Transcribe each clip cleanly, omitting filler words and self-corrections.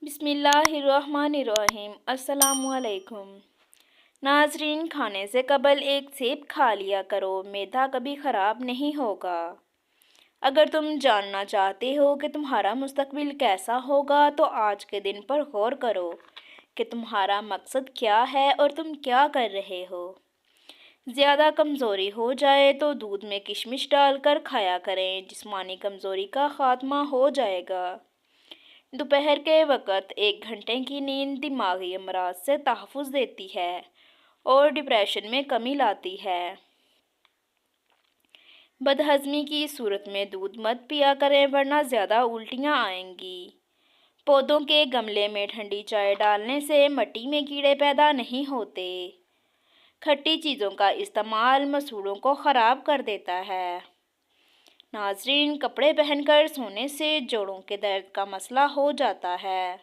بسم اللہ الرحمن الرحیم۔ السلام علیکم ناظرین، کھانے سے قبل ایک سیب کھا لیا کرو، معدہ کبھی خراب نہیں ہوگا۔ اگر تم جاننا چاہتے ہو کہ تمہارا مستقبل کیسا ہوگا تو آج کے دن پر غور کرو کہ تمہارا مقصد کیا ہے اور تم کیا کر رہے ہو۔ زیادہ کمزوری ہو جائے تو دودھ میں کشمش ڈال کر کھایا کریں، جسمانی کمزوری کا خاتمہ ہو جائے گا۔ دوپہر کے وقت 1 گھنٹے کی نیند دماغی امراض سے تحفظ دیتی ہے اور ڈپریشن میں کمی لاتی ہے۔ بدہضمی کی صورت میں دودھ مت پیا کریں ورنہ زیادہ الٹیاں آئیں گی۔ پودوں کے گملے میں ٹھنڈی چائے ڈالنے سے مٹی میں کیڑے پیدا نہیں ہوتے۔ کھٹی چیزوں کا استعمال مسوڑھوں کو خراب کر دیتا ہے۔ ناظرین، کپڑے پہن کر سونے سے جوڑوں کے درد کا مسئلہ ہو جاتا ہے۔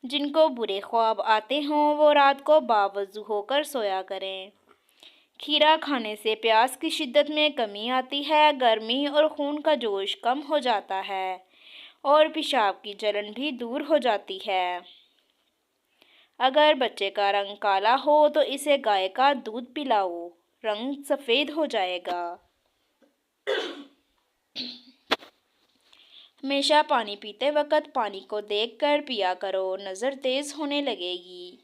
جن کو برے خواب آتے ہوں وہ رات کو باوضو ہو کر سویا کریں۔ کھیرا کھانے سے پیاس کی شدت میں کمی آتی ہے، گرمی اور خون کا جوش کم ہو جاتا ہے اور پیشاب کی جلن بھی دور ہو جاتی ہے۔ اگر بچے کا رنگ کالا ہو تو اسے گائے کا دودھ پلاؤ، رنگ سفید ہو جائے گا۔ ہمیشہ پانی پیتے وقت پانی کو دیکھ کر پیا کرو، نظر تیز ہونے لگے گی۔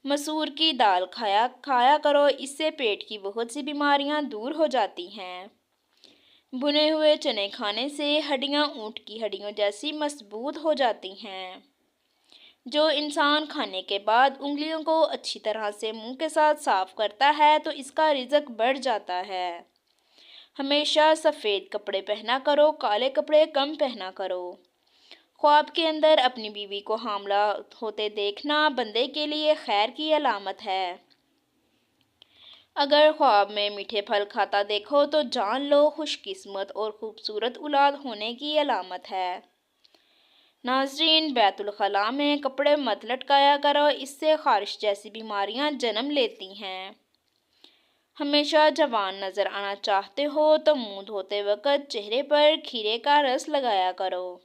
مسور کی دال کھایا کرو، اس سے پیٹ کی بہت سی بیماریاں دور ہو جاتی ہیں۔ بھنے ہوئے چنے کھانے سے ہڈیاں اونٹ کی ہڈیوں جیسی مضبوط ہو جاتی ہیں۔ جو انسان کھانے کے بعد انگلیوں کو اچھی طرح سے منہ کے ساتھ صاف کرتا ہے تو اس کا رزق بڑھ جاتا ہے۔ ہمیشہ سفید کپڑے پہنا کرو، کالے کپڑے کم پہنا کرو۔ خواب کے اندر اپنی بیوی کو حاملہ ہوتے دیکھنا بندے کے لیے خیر کی علامت ہے۔ اگر خواب میں میٹھے پھل کھاتا دیکھو تو جان لو خوش قسمت اور خوبصورت اولاد ہونے کی علامت ہے۔ ناظرین، بیت الخلاء میں کپڑے مت لٹکایا کرو، اس سے خارش جیسی بیماریاں جنم لیتی ہیں۔ ہمیشہ جوان نظر آنا چاہتے ہو تو منہ دھوتے وقت چہرے پر کھیرے کا رس لگایا کرو۔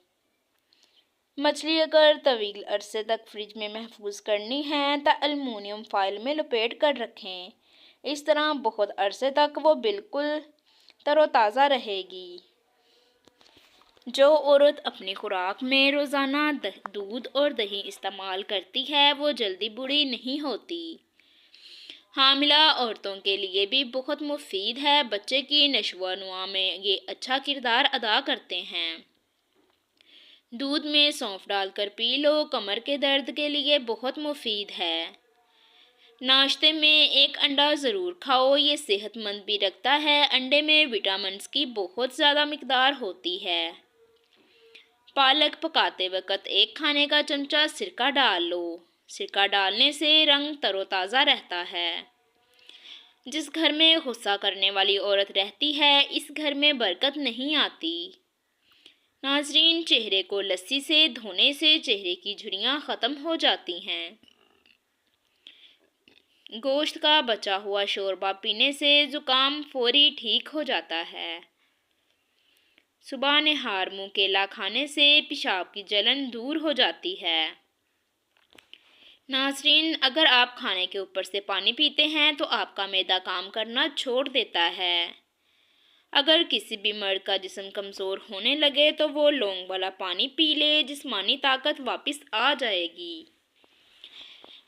مچھلی اگر طویل عرصے تک فریج میں محفوظ کرنی ہے تو ایلومینیم فوائل میں لپیٹ کر رکھیں، اس طرح بہت عرصے تک وہ بالکل تر و تازہ رہے گی۔ جو عورت اپنی خوراک میں روزانہ دودھ اور دہی استعمال کرتی ہے وہ جلدی بوڑھی نہیں ہوتی۔ حاملہ عورتوں کے لیے بھی بہت مفید ہے، بچے کی نشو و نما میں یہ اچھا کردار ادا کرتے ہیں۔ دودھ میں سونف ڈال کر پی لو، کمر کے درد کے لیے بہت مفید ہے۔ ناشتے میں 1 انڈا ضرور کھاؤ، یہ صحت مند بھی رکھتا ہے۔ انڈے میں وٹامنز کی بہت زیادہ مقدار ہوتی ہے۔ پالک پکاتے وقت 1 کھانے کا چمچہ سرکہ ڈال لو، سرکہ ڈالنے سے رنگ تر و تازہ رہتا ہے۔ جس گھر میں غصہ کرنے والی عورت رہتی ہے اس گھر میں برکت نہیں آتی۔ ناظرین، چہرے کو لسی سے دھونے سے چہرے کی جھریاں ختم ہو جاتی ہیں۔ گوشت کا بچا ہوا شوربہ پینے سے زکام فوری ٹھیک ہو جاتا ہے۔ صبح نہار منہ کیلا کھانے سے پیشاب کی جلن دور ہو جاتی ہے۔ ناظرین، اگر آپ کھانے کے اوپر سے پانی پیتے ہیں تو آپ کا معدہ کام کرنا چھوڑ دیتا ہے۔ اگر کسی بھی مرد کا جسم کمزور ہونے لگے تو وہ لونگ والا پانی پی لے، جسمانی طاقت واپس آ جائے گی۔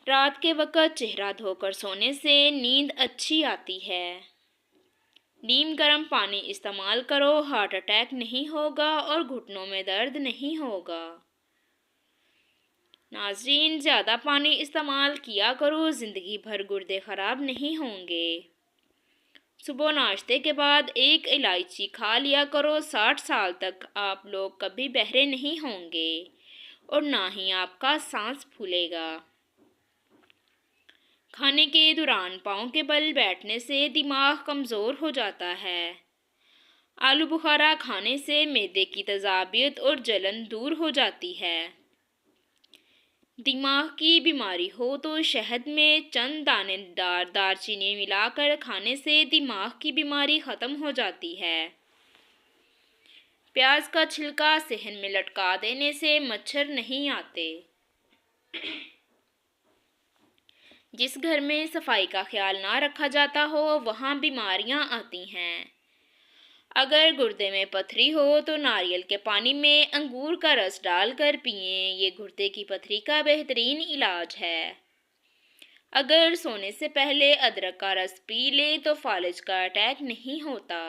رات کے وقت چہرہ دھو کر سونے سے نیند اچھی آتی ہے۔ نیم گرم پانی استعمال کرو، ہارٹ اٹیک نہیں ہوگا اور گھٹنوں میں درد نہیں ہوگا۔ ناظرین، زیادہ پانی استعمال کیا کرو، زندگی بھر گردے خراب نہیں ہوں گے۔ صبح ناشتے کے بعد 1 الائچی کھا لیا کرو، 60 سال تک آپ لوگ کبھی بہرے نہیں ہوں گے اور نہ ہی آپ کا سانس پھولے گا۔ کھانے کے دوران پاؤں کے بل بیٹھنے سے دماغ کمزور ہو جاتا ہے۔ آلو بخارا کھانے سے معدے کی تیزابیت اور جلن دور ہو جاتی ہے۔ دماغ کی بیماری ہو تو شہد میں چند دانے دار دار چینی ملا کر کھانے سے دماغ کی بیماری ختم ہو جاتی ہے۔ پیاز کا چھلکا صحن میں لٹکا دینے سے مچھر نہیں آتے۔ جس گھر میں صفائی کا خیال نہ رکھا جاتا ہو وہاں بیماریاں آتی ہیں۔ اگر گردے میں پتھری ہو تو ناریل کے پانی میں انگور کا رس ڈال کر پئیں، یہ گردے کی پتھری کا بہترین علاج ہے۔ اگر سونے سے پہلے ادرک کا رس پی لیں تو فالج کا اٹیک نہیں ہوتا۔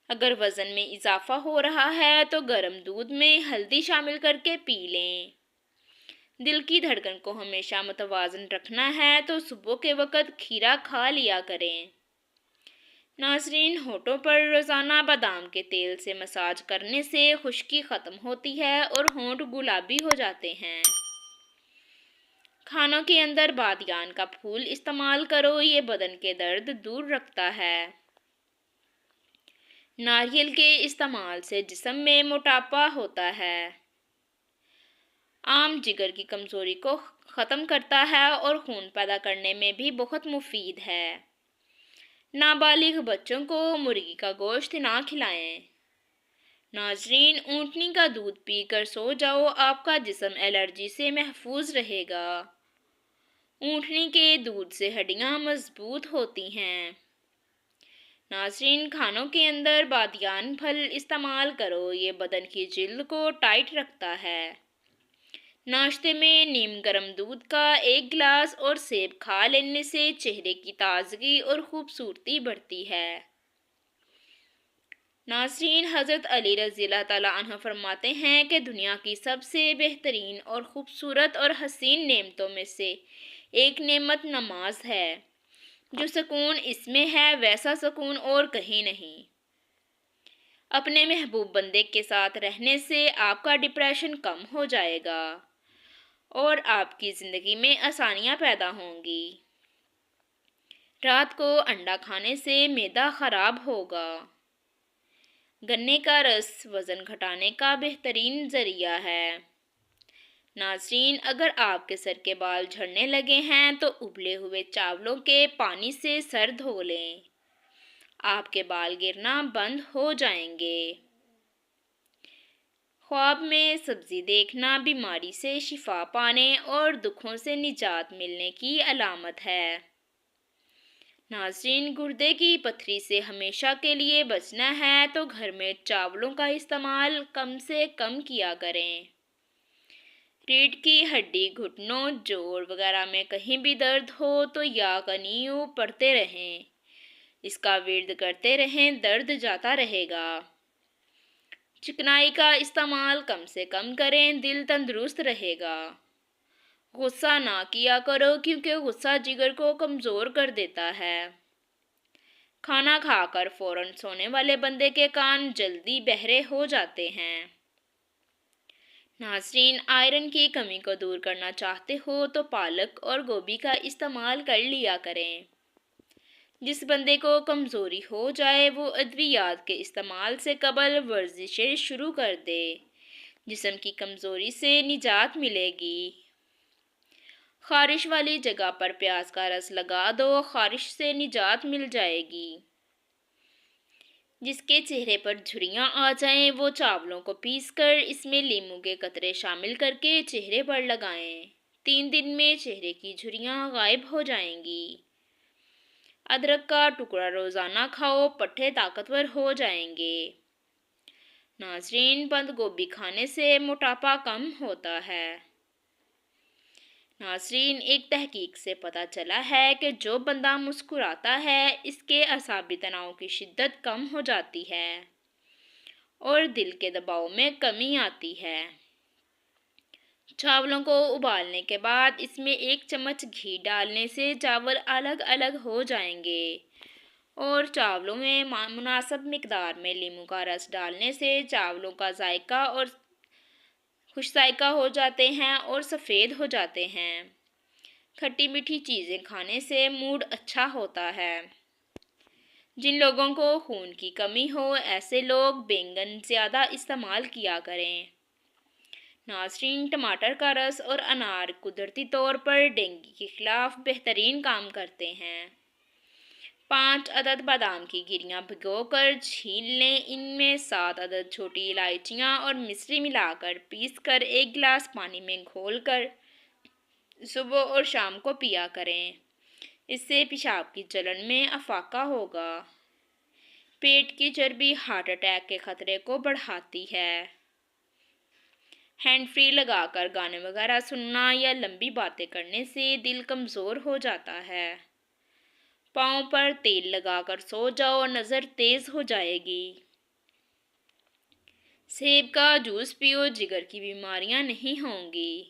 اگر وزن میں اضافہ ہو رہا ہے تو گرم دودھ میں ہلدی شامل کر کے پی لیں۔ دل کی دھڑکن کو ہمیشہ متوازن رکھنا ہے تو صبح کے وقت کھیرا کھا لیا کریں۔ ناظرین، ہونٹوں پر روزانہ بادام کے تیل سے مساج کرنے سے خشکی ختم ہوتی ہے اور ہونٹ گلابی ہو جاتے ہیں۔ کھانوں کے اندر بادیان کا پھول استعمال کرو، یہ بدن کے درد دور رکھتا ہے۔ ناریل کے استعمال سے جسم میں موٹاپا ہوتا ہے۔ آم جگر کی کمزوری کو ختم کرتا ہے اور خون پیدا کرنے میں بھی بہت مفید ہے۔ نابالغ بچوں کو مرغی کا گوشت نہ کھلائیں۔ ناظرین، اونٹنی کا دودھ پی کر سو جاؤ، آپ کا جسم الرجی سے محفوظ رہے گا۔ اونٹنی کے دودھ سے ہڈیاں مضبوط ہوتی ہیں۔ ناظرین، کھانوں کے اندر بادیان پھل استعمال کرو، یہ بدن کی جلد کو ٹائٹ رکھتا ہے۔ ناشتے میں نیم گرم دودھ کا 1 گلاس اور سیب کھا لینے سے چہرے کی تازگی اور خوبصورتی بڑھتی ہے۔ ناظرین، حضرت علی رضی اللہ تعالیٰ عنہ فرماتے ہیں کہ دنیا کی سب سے بہترین اور خوبصورت اور حسین نعمتوں میں سے ایک نعمت نماز ہے۔ جو سکون اس میں ہے ویسا سکون اور کہیں نہیں۔ اپنے محبوب بندے کے ساتھ رہنے سے آپ کا ڈپریشن کم ہو جائے گا اور آپ کی زندگی میں آسانیاں پیدا ہوں گی۔ رات کو انڈا کھانے سے معدہ خراب ہوگا۔ گنے کا رس وزن گھٹانے کا بہترین ذریعہ ہے۔ ناظرین، اگر آپ کے سر کے بال جھڑنے لگے ہیں تو ابلے ہوئے چاولوں کے پانی سے سر دھو لیں۔ آپ کے بال گرنا بند ہو جائیں گے۔ خواب میں سبزی دیکھنا بیماری سے شفا پانے اور دکھوں سے نجات ملنے کی علامت ہے۔ ناظرین، گردے کی پتھری سے ہمیشہ کے لیے بچنا ہے تو گھر میں چاولوں کا استعمال کم سے کم کیا کریں۔ ریڑھ کی ہڈی، گھٹنوں، جوڑ وغیرہ میں کہیں بھی درد ہو تو یا قنیو پڑھتے رہیں۔ اس کا ورد کرتے رہیں، درد جاتا رہے گا۔ چکنائی کا استعمال کم سے کم کریں، دل تندرست رہے گا۔ غصہ نہ کیا کرو کیونکہ غصہ جگر کو کمزور کر دیتا ہے۔ کھانا کھا کر فوراً سونے والے بندے کے کان جلدی بہرے ہو جاتے ہیں۔ ناظرین، آئرن کی کمی کو دور کرنا چاہتے ہو تو پالک اور گوبھی کا استعمال کر لیا کریں۔ جس بندے کو کمزوری ہو جائے وہ ادویات کے استعمال سے قبل ورزشیں شروع کر دے، جسم کی کمزوری سے نجات ملے گی۔ خارش والی جگہ پر پیاز کا رس لگا دو، خارش سے نجات مل جائے گی۔ جس کے چہرے پر جھریاں آ جائیں وہ چاولوں کو پیس کر اس میں لیموں کے قطرے شامل کر کے چہرے پر لگائیں۔ 3 دن میں چہرے کی جھریاں غائب ہو جائیں گی۔ ادرک کا ٹکڑا روزانہ کھاؤ، پٹھے طاقتور ہو جائیں گے۔ ناظرین، بند گوبھی کھانے سے موٹاپا کم ہوتا ہے۔ ناظرین، ایک تحقیق سے پتہ چلا ہے کہ جو بندہ مسکراتا ہے اس کے اعصابی تناؤ کی شدت کم ہو جاتی ہے اور دل کے دباؤ میں کمی آتی ہے۔ چاولوں کو ابالنے کے بعد اس میں 1 چمچ گھی ڈالنے سے چاول الگ الگ ہو جائیں گے اور چاولوں میں مناسب مقدار میں لیموں کا رس ڈالنے سے چاولوں کا ذائقہ اور خوش ذائقہ ہو جاتے ہیں اور سفید ہو جاتے ہیں۔ کھٹی میٹھی چیزیں کھانے سے موڈ اچھا ہوتا ہے۔ جن لوگوں کو خون کی کمی ہو ایسے لوگ بینگن زیادہ استعمال کیا کریں۔ ناظرین، ٹماٹر کا رس اور انار قدرتی طور پر ڈینگی کے خلاف بہترین کام کرتے ہیں۔ 5 عدد بادام کی گریاں بھگو کر چھیل لیں، ان میں 7 عدد چھوٹی الائچیاں اور مصری ملا کر پیس کر 1 گلاس پانی میں گھول کر صبح اور شام کو پیا کریں، اس سے پیشاب کی جلن میں افاقہ ہوگا۔ پیٹ کی چربی ہارٹ اٹیک کے خطرے کو بڑھاتی ہے۔ ہینڈ فری لگا کر گانے وغیرہ سننا یا لمبی باتیں کرنے سے دل کمزور ہو جاتا ہے۔ پاؤں پر تیل لگا کر سو جاؤ، نظر تیز ہو جائے گی۔ سیب کا جوس پیو، جگر کی بیماریاں نہیں ہوں گی۔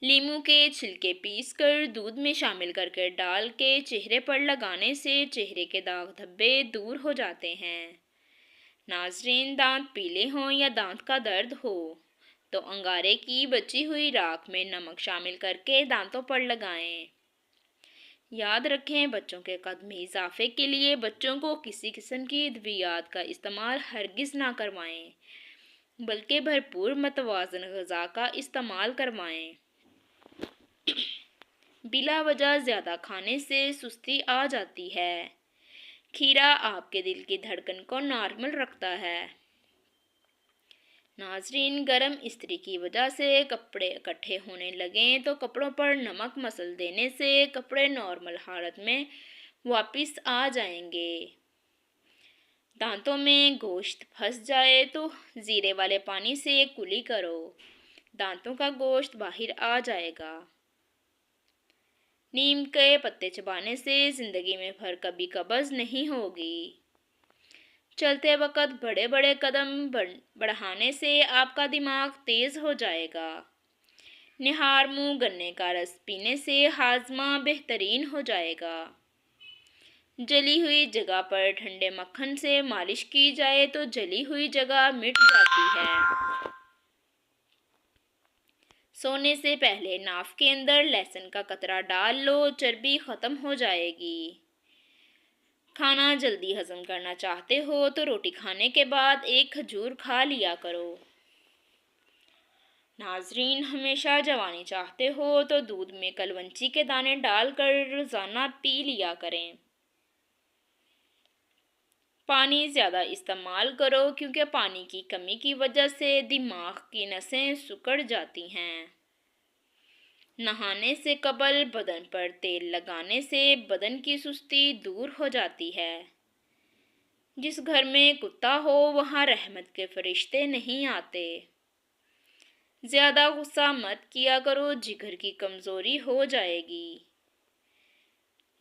لیموں کے چھلکے پیس کر دودھ میں شامل کر کے ڈال کے چہرے پر لگانے سے چہرے کے داغ دھبے دور ہو جاتے ہیں۔ ناظرین، دانت پیلے ہوں یا دانت کا درد ہو تو انگارے کی بچی ہوئی راکھ میں نمک شامل کر کے دانتوں پر لگائیں۔ یاد رکھیں، بچوں کے قد میں اضافے کے لیے بچوں کو کسی قسم کی ادویات کا استعمال ہرگز نہ کروائیں، بلکہ بھرپور متوازن غذا کا استعمال کروائیں۔ بلا وجہ زیادہ کھانے سے سستی آ جاتی ہے۔ کھیرا آپ کے دل کی دھڑکن کو نارمل رکھتا ہے۔ ناظرین، گرم استری کی وجہ سے کپڑے اکٹھے ہونے لگیں تو کپڑوں پر نمک مصل دینے سے کپڑے نارمل حالت میں واپس آ جائیں گے۔ دانتوں میں گوشت پھنس جائے تو زیرے والے پانی سے کلی کرو، دانتوں کا گوشت باہر آ جائے گا۔ نیم کے پتے چبانے سے زندگی میں پھر کبھی قبض نہیں ہوگی۔ چلتے وقت بڑے بڑے قدم بڑھانے سے آپ کا دماغ تیز ہو جائے گا۔ نہار منہ گنے کا رس پینے سے ہاضمہ بہترین ہو جائے گا۔ جلی ہوئی جگہ پر ٹھنڈے مکھن سے مالش کی جائے تو جلی ہوئی جگہ مٹ جاتی ہے۔ سونے سے پہلے ناف کے اندر لہسن کا قطرہ ڈال لو، چربی ختم ہو جائے گی۔ کھانا جلدی ہضم کرنا چاہتے ہو تو روٹی کھانے کے بعد 1 کھجور کھا لیا کرو۔ ناظرین، ہمیشہ جوانی چاہتے ہو تو دودھ میں کلونچی کے دانے ڈال کر روزانہ پی لیا کریں۔ پانی زیادہ استعمال کرو، کیونکہ پانی کی کمی کی وجہ سے دماغ کی نسیں سکڑ جاتی ہیں۔ نہانے سے قبل بدن پر تیل لگانے سے بدن کی سستی دور ہو جاتی ہے۔ جس گھر میں کتا ہو وہاں رحمت کے فرشتے نہیں آتے۔ زیادہ غصہ مت کیا کرو، جگر کی کمزوری ہو جائے گی۔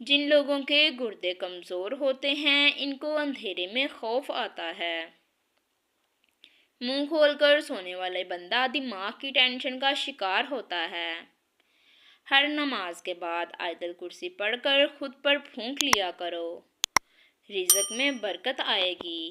جن لوگوں کے گردے کمزور ہوتے ہیں ان کو اندھیرے میں خوف آتا ہے۔ منہ کھول کر سونے والے بندہ دماغ کی ٹینشن کا شکار ہوتا ہے۔ ہر نماز کے بعد آیت الکرسی پڑھ کر خود پر پھونک لیا کرو، رزق میں برکت آئے گی۔